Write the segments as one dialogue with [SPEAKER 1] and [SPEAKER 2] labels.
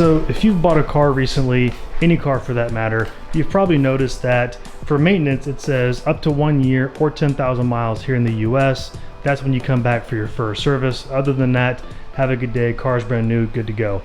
[SPEAKER 1] So if you've bought a car recently, any car for that matter, you've probably noticed that for maintenance it says up to 1 year or 10,000 miles here in the US. That's when you come back for your first service. Other than that, have a good day, car's brand new, good to go.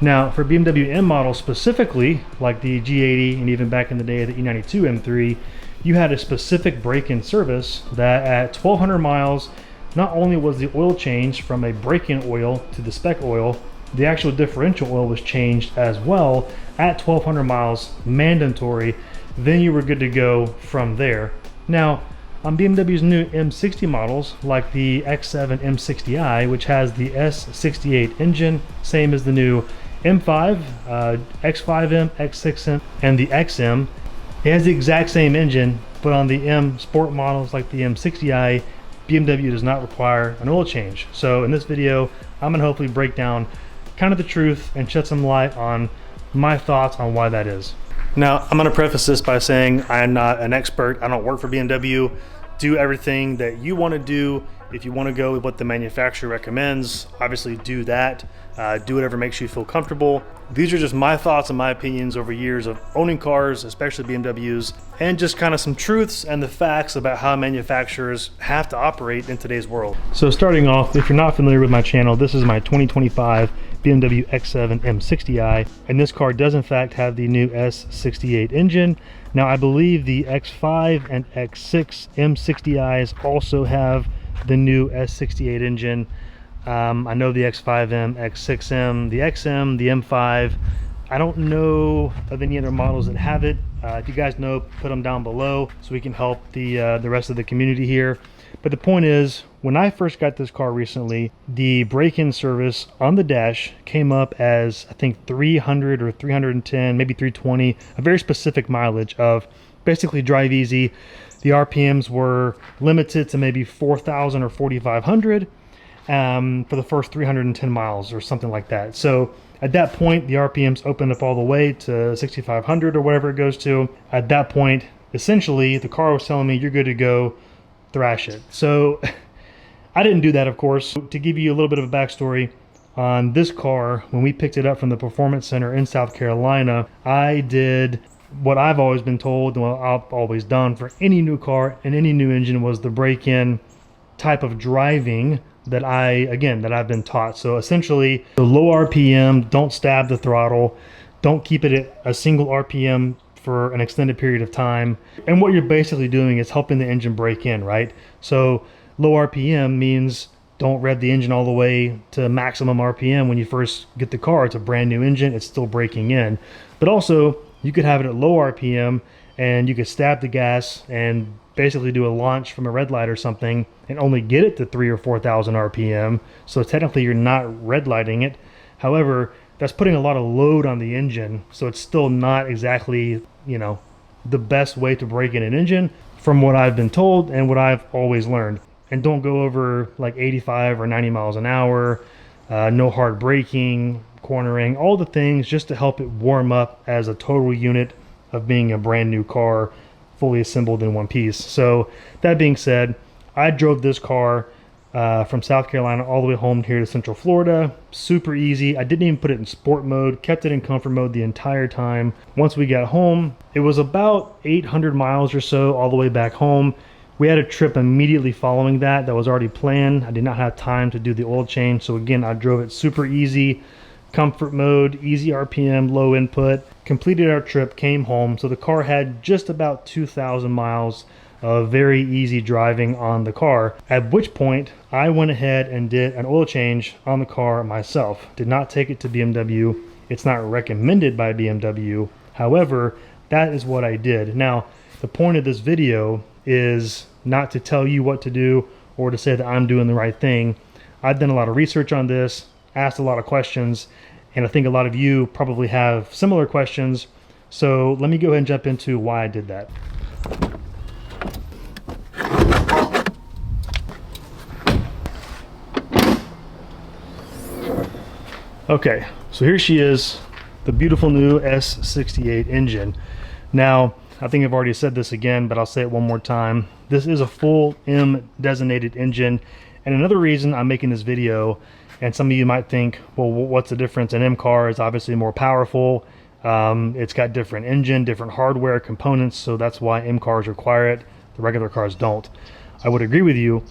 [SPEAKER 1] Now for BMW M models specifically, like the G80 and even back in the day the E92 M3, you had a specific break-in service that at 1,200 miles, not only was the oil changed from a break-in oil to the spec oil, the actual differential oil was changed as well at 1,200 miles, mandatory. Then you were good to go from there. Now, on BMW's new M60 models, like the X7 M60i, which has the S68 engine, same as the new M5, X5M, X6M, and the XM, it has the exact same engine, but on the M Sport models like the M60i, BMW does not require an oil change. So in this video, I'm gonna hopefully break down kind of the truth and shed some light on my thoughts on why that is. Now, I'm gonna preface this by saying I am not an expert. I don't work for BMW. Do everything that you wanna do. If you wanna go with what the manufacturer recommends, obviously do that. Do whatever makes you feel comfortable. These are just my thoughts and my opinions over years of owning cars, especially BMWs, and just kind of some truths and the facts about how manufacturers have to operate in today's world. So starting off, if you're not familiar with my channel, this is my 2025 BMW X7 M60i, and this car does in fact have the new S68 engine. Now I believe the X5 and X6 M60i's also have the new S68 engine. I know the X5M, X6M, the XM, the M5. I don't know of any other models that have it. If you guys know, put them down below so we can help the rest of the community here. But the point is, when I first got this car recently, the break-in service on the dash came up as I think 300 or 310, maybe 320, a very specific mileage of basically drive easy. The RPMs were limited to maybe 4,000 or 4,500 for the first 310 miles or something like that. So at that point, the RPMs opened up all the way to 6,500 or whatever it goes to. At that point, essentially, the car was telling me, you're good to go, thrash it. So I didn't do that, of course. To give you a little bit of a backstory on this car, when we picked it up from the Performance Center in South Carolina, I did what I've always been told and what I've always done for any new car and any new engine, was the break-in type of driving that I've been taught. So essentially, the low RPM, don't stab the throttle, don't keep it at a single RPM for an extended period of time. And what you're basically doing is helping the engine break in, right? So low RPM means don't rev the engine all the way to maximum RPM when you first get the car. It's a brand new engine, it's still breaking in. But also, you could have it at low RPM and you could stab the gas and basically do a launch from a red light or something and only get it to 3,000 or 4,000 RPM. So technically you're not red lighting it. However, that's putting a lot of load on the engine. So it's still not exactly, the best way to break in an engine from what I've been told and what I've always learned. And don't go over like 85 or 90 miles an hour, no hard braking, cornering, all the things just to help it warm up as a total unit of being a brand new car, fully assembled in one piece. So that being said, I drove this car from South Carolina all the way home here to Central Florida. Super easy. I didn't even put it in sport mode, kept it in comfort mode the entire time. Once we got home, it was about 800 miles or so all the way back home. We had a trip immediately following that was already planned. I did not have time to do the oil change. So again, I drove it super easy, comfort mode, easy RPM, low input, completed our trip, came home. So the car had just about 2,000 miles of very easy driving on the car, at which point I went ahead and did an oil change on the car myself. Did not take it to BMW. It's not recommended by BMW. However, that is what I did. Now, the point of this video is not to tell you what to do or to say that I'm doing the right thing. I've done a lot of research on this, asked a lot of questions, and I think a lot of you probably have similar questions. So let me go ahead and jump into why I did that. Okay, so here she is, the beautiful new S68 engine. Now, I think I've already said this again, but I'll say it one more time. This is a full M designated engine. And another reason I'm making this video And some of you might think, well, what's the difference? An M car is obviously more powerful. It's got different engine, different hardware components, so that's why M cars require it. The regular cars don't. I would agree with you.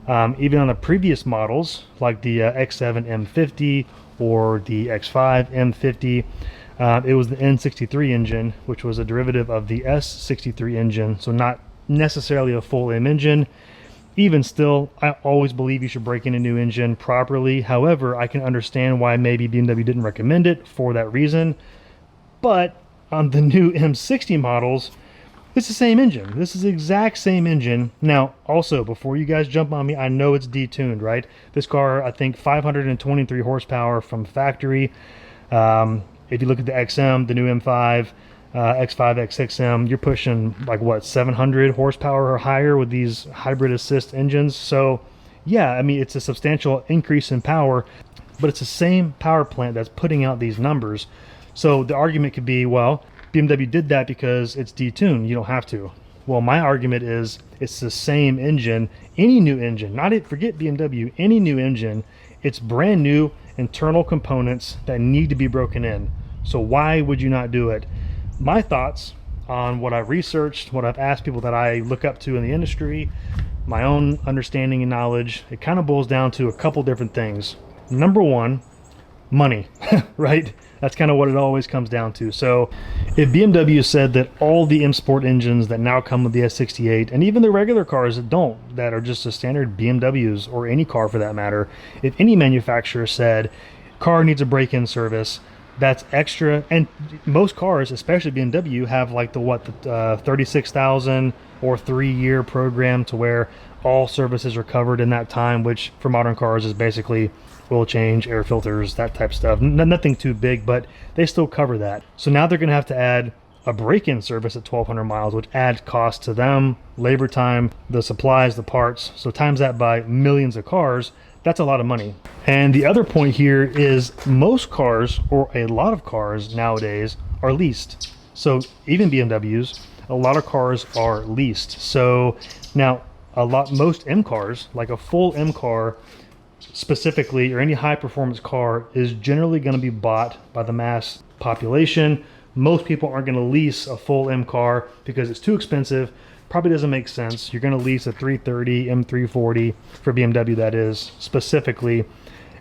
[SPEAKER 1] Even on the previous models, like the X7 M50 or the X5 M50, it was the N63 engine, which was a derivative of the S63 engine, so not necessarily a full M engine. Even still, I always believe you should break in a new engine properly. However, I can understand why maybe BMW didn't recommend it for that reason. But on the new M60 models, it's the same engine. This is the exact same engine. Now, also, before you guys jump on me, I know it's detuned, right? This car, I think 523 horsepower from factory. If you look at the XM, the new M5, X5, X6M, you're pushing like what, 700 horsepower or higher with these hybrid assist engines. So yeah, I mean, it's a substantial increase in power, but it's the same power plant that's putting out these numbers. So the argument could be, well, BMW did that because it's detuned. You don't have to. Well, my argument is it's the same engine. Any new engine, forget BMW, any new engine, it's brand new internal components that need to be broken in. So why would you not do it? My thoughts on what I've researched, what I've asked people that I look up to in the industry, my own understanding and knowledge, it kind of boils down to a couple different things. Number one, money, right? That's kind of what it always comes down to. So if BMW said that all the M Sport engines that now come with the S68, and even the regular cars that don't, that are just a standard BMWs or any car for that matter, if any manufacturer said car needs a break-in service, that's extra. And most cars, especially BMW, have like the 36,000 or 3-year program to where all services are covered in that time, which for modern cars is basically oil change, air filters, that type of stuff. Nothing too big, but they still cover that. So now they're going to have to add a break-in service at 1,200 miles, which adds cost to them, labor time, the supplies, the parts. So times that by millions of cars, that's a lot of money. And the other point here is most cars, or a lot of cars nowadays, are leased. So even BMWs, a lot of cars are leased. So now most M cars, like a full M car specifically, or any high performance car, is generally going to be bought by the mass population. Most people aren't going to lease a full M car because it's too expensive. Probably doesn't make sense. You're going to lease a 330 M340 for BMW, that is, specifically,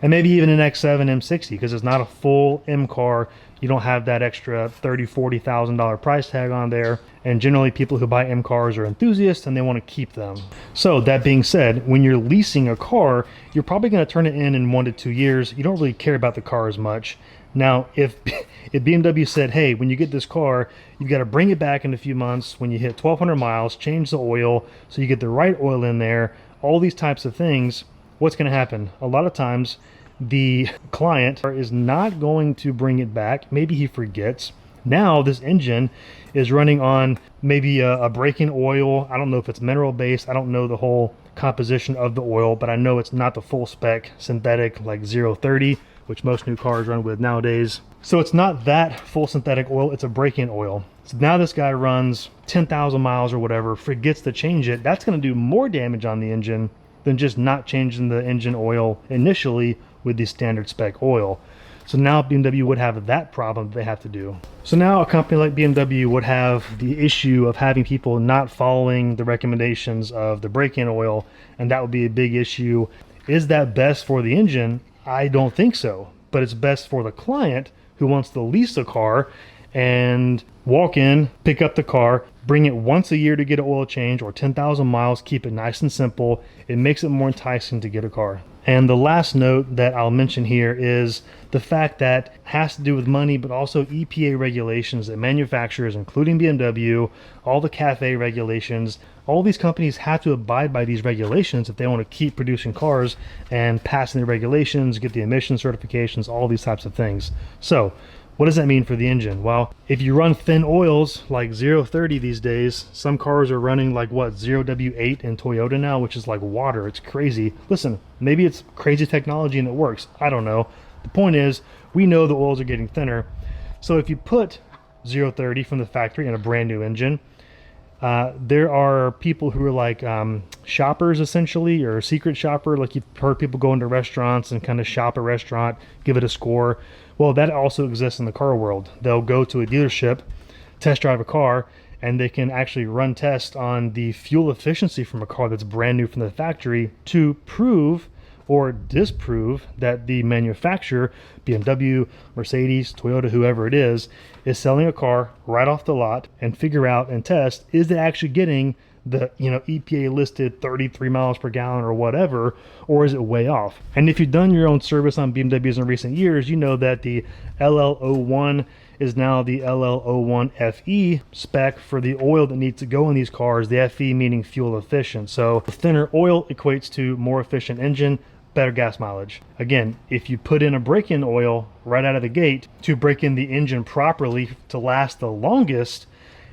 [SPEAKER 1] and maybe even an X7 M60 because it's not a full M car. You don't have that extra $30,000-$40,000 price tag on there. And generally people who buy M cars are enthusiasts and they want to keep them. So that being said, when you're leasing a car, you're probably going to turn it in 1 to 2 years. You don't really care about the car as much. Now, if BMW said, hey, when you get this car, you've got to bring it back in a few months when you hit 1,200 miles, change the oil so you get the right oil in there, all these types of things, what's going to happen? A lot of times the client is not going to bring it back. Maybe he forgets. Now this engine is running on maybe a break-in oil. I don't know if it's mineral based. I don't know the whole composition of the oil, but I know it's not the full spec synthetic like 030, which most new cars run with nowadays. So it's not that full synthetic oil, it's a break-in oil. So now this guy runs 10,000 miles or whatever, forgets to change it. That's going to do more damage on the engine than just not changing the engine oil initially with the standard spec oil. So now BMW would have that problem they have to do. So now a company like BMW would have the issue of having people not following the recommendations of the break-in oil, and that would be a big issue. Is that best for the engine? I don't think so, but it's best for the client who wants to lease a car and walk in, pick up the car, bring it once a year to get an oil change or 10,000 miles, keep it nice and simple. It makes it more enticing to get a car. And the last note that I'll mention here is the fact that it has to do with money, but also EPA regulations that manufacturers, including BMW, all the CAFE regulations, all these companies have to abide by these regulations if they want to keep producing cars and passing the regulations, get the emission certifications, all these types of things. So what does that mean for the engine? Well, if you run thin oils like 030 these days, some cars are running like what, 0W8 in Toyota now, which is like water. It's crazy. Listen, maybe it's crazy technology and it works. I don't know. The point is, we know the oils are getting thinner. So if you put 030 from the factory in a brand new engine, There are people who are like shoppers essentially, or a secret shopper. Like you've heard people go into restaurants and kind of shop a restaurant, give it a score. Well, that also exists in the car world. They'll go to a dealership, test drive a car, and they can actually run tests on the fuel efficiency from a car that's brand new from the factory to prove or disprove that the manufacturer, BMW, Mercedes, Toyota, whoever it is selling a car right off the lot, and figure out and test, is it actually getting the EPA listed 33 miles per gallon or whatever, or is it way off? And if you've done your own service on BMWs in recent years, you know that the LL01 is now the LL01FE spec for the oil that needs to go in these cars, the FE meaning fuel efficient. So thinner oil equates to more efficient engine, better gas mileage. Again, if you put in a break-in oil right out of the gate to break in the engine properly to last the longest,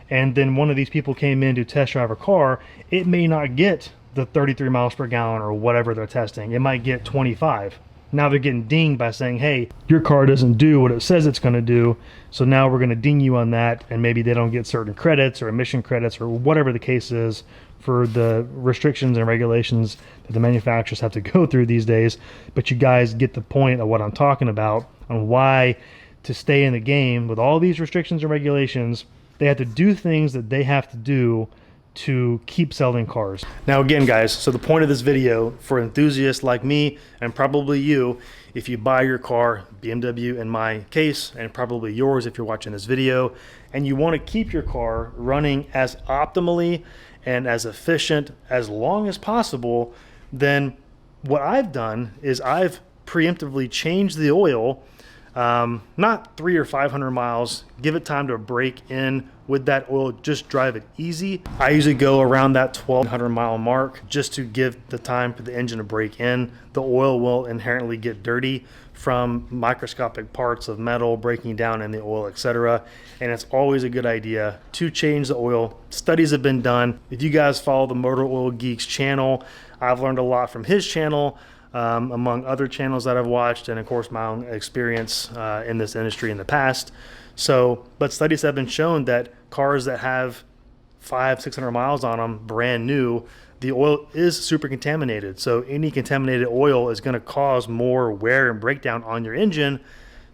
[SPEAKER 1] and then one of these people came in to test drive a car, it may not get the 33 miles per gallon or whatever they're testing. It might get 25. Now they're getting dinged by saying, hey, your car doesn't do what it says it's going to do, so now we're going to ding you on that, and maybe they don't get certain credits or emission credits or whatever the case is for the restrictions and regulations that the manufacturers have to go through these days. But you guys get the point of what I'm talking about, on why, to stay in the game with all these restrictions and regulations, they have to do things that they have to do to keep selling cars. Now again, guys, so the point of this video for enthusiasts like me, and probably you, if you buy your car, BMW in my case, and probably yours if you're watching this video, and you want to keep your car running as optimally and as efficient as long as possible, then what I've done is I've preemptively changed the oil, not 300 or 500 miles, give it time to break in with that oil, just drive it easy. I usually go around that 1200 mile mark just to give the time for the engine to break in. The oil will inherently get dirty from microscopic parts of metal breaking down in the oil, etc. And it's always a good idea to change the oil. Studies have been done. If you guys follow the Motor Oil Geeks channel, I've learned a lot from his channel, among other channels that I've watched, and of course my own experience in this industry in the past. But studies have been shown that cars that have 500-600 miles on them, brand new, the oil is super contaminated. So any contaminated oil is going to cause more wear and breakdown on your engine.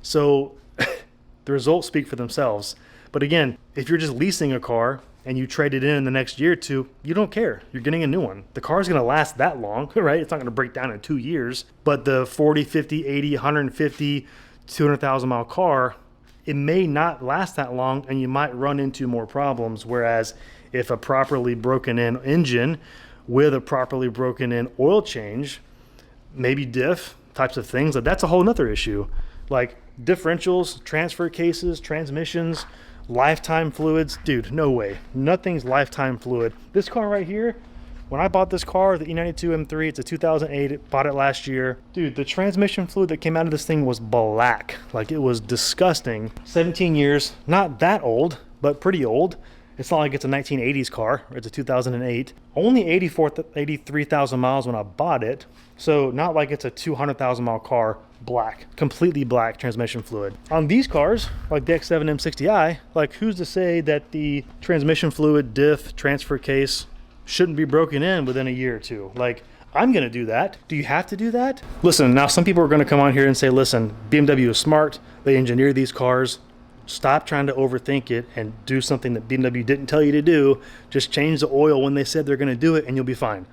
[SPEAKER 1] So the results speak for themselves. But again, if you're just leasing a car and you trade it in the next year or two, you don't care. You're getting a new one. The car's going to last that long, right? It's not going to break down in 2 years. But the 40, 50, 80, 150, 200,000 mile car, it may not last that long, and you might run into more problems. Whereas if a properly broken in engine with a properly broken in oil change, maybe diff types of things, that's a whole nother issue. Like differentials, transfer cases, transmissions, lifetime fluids, dude, no way. Nothing's lifetime fluid. This car right here, when I bought this car, the E92 M3, it's a 2008, bought it last year. Dude, the transmission fluid that came out of this thing was black. Like, it was disgusting. 17 years, not that old, but pretty old. It's not like it's a 1980s car, it's a 2008. Only 83,000 miles when I bought it. So not like it's a 200,000 mile car, black, completely black transmission fluid. On these cars, like the X7 M60i, like who's to say that the transmission fluid, diff, transfer case shouldn't be broken in within a year or two? Like, I'm gonna do that. Do you have to do that? Listen, now some people are gonna come on here and say, listen, BMW is smart, they engineer these cars. Stop trying to overthink it and do something that BMW didn't tell you to do. Just change the oil when they said they're gonna do it and you'll be fine.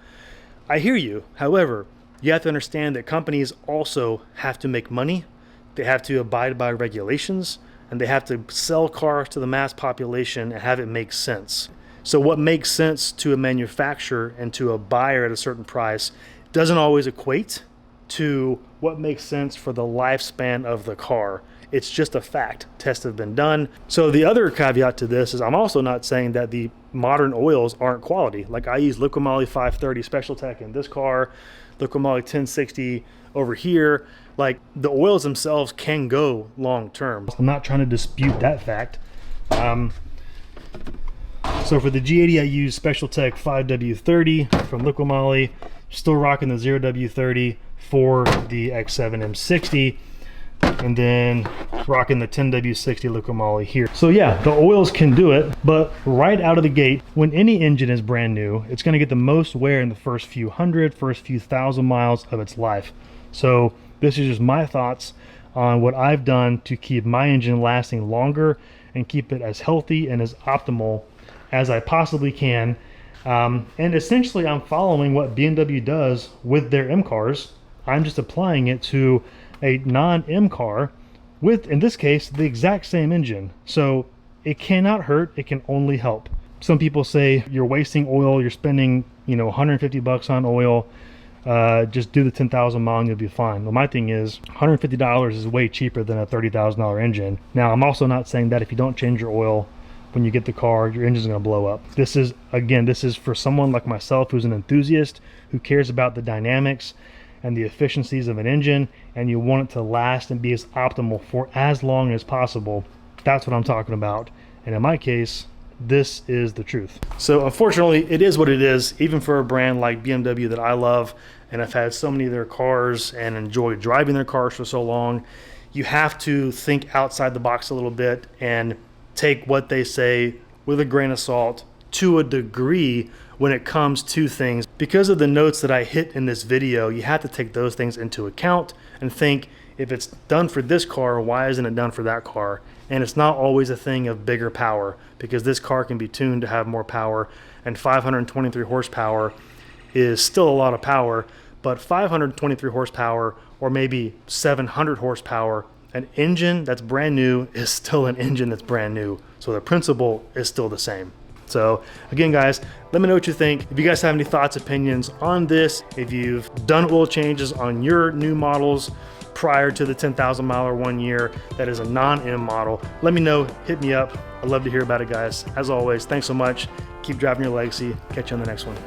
[SPEAKER 1] I hear you. However, you have to understand that companies also have to make money. They have to abide by regulations, and they have to sell cars to the mass population and have it make sense. So what makes sense to a manufacturer and to a buyer at a certain price doesn't always equate to what makes sense for the lifespan of the car. It's just a fact. Tests have been done. So the other caveat to this is I'm also not saying that the modern oils aren't quality. Like, I use Liquimoly 530 Special Tech in this car, Liquimoly 1060 over here. Like, the oils themselves can go long term. I'm not trying to dispute that fact. So for the G80, I use Special Tech 5W30 from Liquimoly. Still rocking the 0W30 for the X7 M60. And then rocking the 10W60 liquid moly here. So yeah, the oils can do it, but right out of the gate, when any engine is brand new, it's gonna get the most wear in the first few thousand miles of its life. So this is just my thoughts on what I've done to keep my engine lasting longer and keep it as healthy and as optimal as I possibly can. And essentially I'm following what BMW does with their M cars. I'm just applying it to a non-M car with, in this case, the exact same engine. So it cannot hurt, it can only help. Some people say you're wasting oil, you're spending, you know, 150 bucks on oil. Just do the 10,000 mile and you'll be fine. Well, my thing is $150 is way cheaper than a $30,000 engine. Now, I'm also not saying that if you don't change your oil when you get the car, your engine's gonna blow up. This is, again, this is for someone like myself who's an enthusiast, who cares about the dynamics and the efficiencies of an engine, and you want it to last and be as optimal for as long as possible. That's what I'm talking about. And in my case, this is the truth. So unfortunately, it is what it is, even for a brand like BMW that I love, and I've had so many of their cars and enjoy driving their cars for so long. You have to think outside the box a little bit and take what they say with a grain of salt to a degree when it comes to things. Because of the notes that I hit in this video, you have to take those things into account and think, if it's done for this car, why isn't it done for that car? And it's not always a thing of bigger power, because this car can be tuned to have more power, and 523 horsepower is still a lot of power, but 523 horsepower or maybe 700 horsepower, an engine that's brand new is still an engine that's brand new. So the principle is still the same. So again, guys, let me know what you think. If you guys have any thoughts, opinions on this, if you've done oil changes on your new models prior to the 10,000 mile or 1 year, that is a non-M model, let me know, hit me up. I'd love to hear about it, guys. As always, thanks so much. Keep driving your legacy. Catch you on the next one.